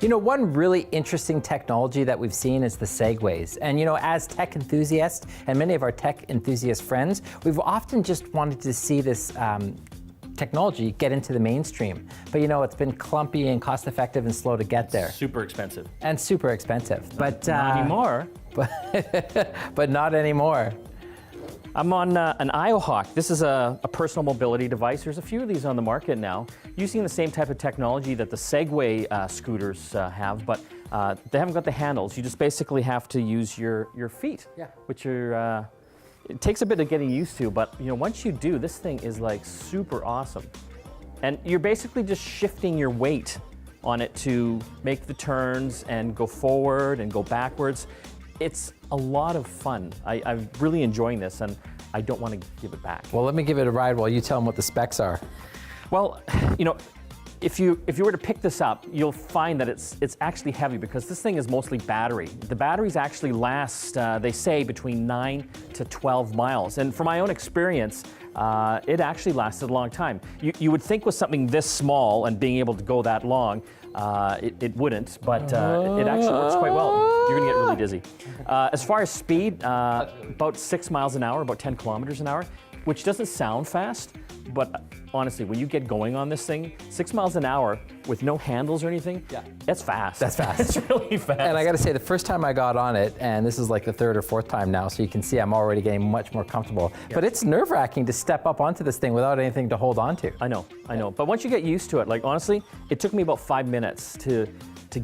You know, one really interesting technology that we've seen is the Segways. And you know, as tech enthusiasts and many of our tech enthusiast friends, we've often just wanted to see this technology get into the mainstream. But you know, it's been clumpy and cost effective and slow to get there. Super expensive. And super expensive. But Not anymore. But not anymore. I'm on an IOHawk. This is a personal mobility device. There's a few of these on the market now, using the same type of technology that the Segway scooters have, but they haven't got the handles. You just basically have to use your feet, which are, it takes a bit of getting used to, but you know, once you do, this thing is like super awesome. And you're basically just shifting your weight on it to make the turns and go forward and go backwards. It's a lot of fun. I'm really enjoying this, and I don't want to give it back. Well, let me give it a ride while you tell them what the specs are. Well, you know, if you were to pick this up, you'll find that it's actually heavy because this thing is mostly battery. The batteries actually last, they say, between 9 to 12 miles. And from my own experience, it actually lasted a long time. You would think with something this small and being able to go that long, it wouldn't, but it actually works quite well. You're gonna get really dizzy. As far as speed, about 6 miles an hour, about 10 kilometers an hour, which doesn't sound fast, but honestly, when you get going on this thing, 6 miles an hour with no handles or anything, that's fast. That's fast. It's really fast. And I gotta say, the first time I got on it, and this is like the third or fourth time now, so you can see I'm already getting much more comfortable. But it's nerve-wracking to step up onto this thing without anything to hold on to. I know. But once you get used to it, like honestly, it took me about 5 minutes to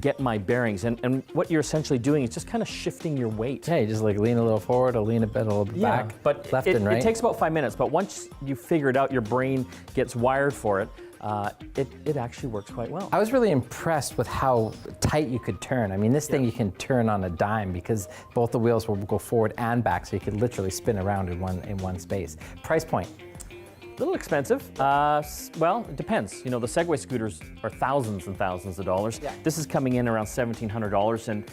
get my bearings. And what you're essentially doing is just kind of shifting your weight. Yeah, you just like lean a little forward or lean a little bit back, but left and right. It takes about 5 minutes, but once you figure it out, your brain gets wired for it, it actually works quite well. I was really impressed with how tight you could turn. I mean, this thing you can turn on a dime because both the wheels will go forward and back, so you could literally spin around in one space. Price point? A little expensive. Well, it depends. You know, the Segway scooters are thousands and thousands of dollars. This is coming in around $1,700, and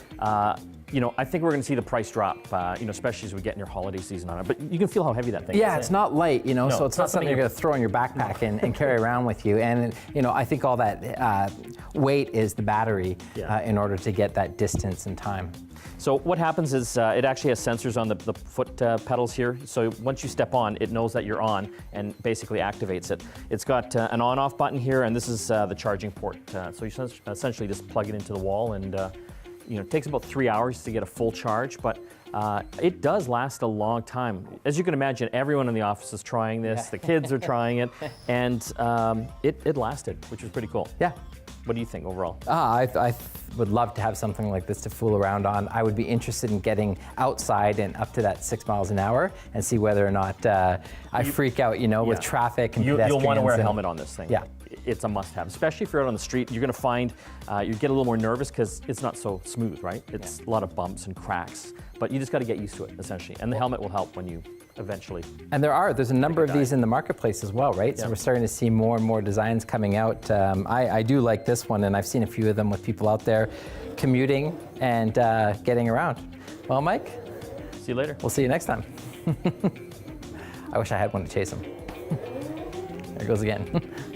you know, I think we're going to see the price drop. You know, especially as we get in your holiday season on it. But you can feel how heavy that thing is. Yeah, it's not light. You know, No, so it's not something you're going to throw in your backpack and carry around with you. And you know, I think all that weight is the battery in order to get that distance and time. So what happens is it actually has sensors on the foot pedals here. So once you step on, it knows that you're on and basically activates it. It's got an on-off button here, and this is the charging port. So you essentially just plug it into the wall, and you know, it takes about 3 hours to get a full charge, but it does last a long time. As you can imagine, everyone in the office is trying this. The kids are trying it, and it lasted, which was pretty cool. Yeah. What do you think overall? I would love to have something like this to fool around on. I would be interested in getting outside and up to that 6 miles an hour and see whether or not I freak out, you know, with traffic and pedestrians. You'll want to wear a helmet on this thing. Yeah. It's a must-have, especially if you're out on the street. You're going to find you get a little more nervous because it's not so smooth, right? It's a lot of bumps and cracks, but you just got to get used to it, essentially. And the helmet will help when you eventually. And there's a number of these in the marketplace as well, right? So we're starting to see more and more designs coming out. I do like this one, and I've seen a few of them with people out there commuting and getting around. Well, Mike, see you later. We'll see you next time. I wish I had one to chase him. There it goes again.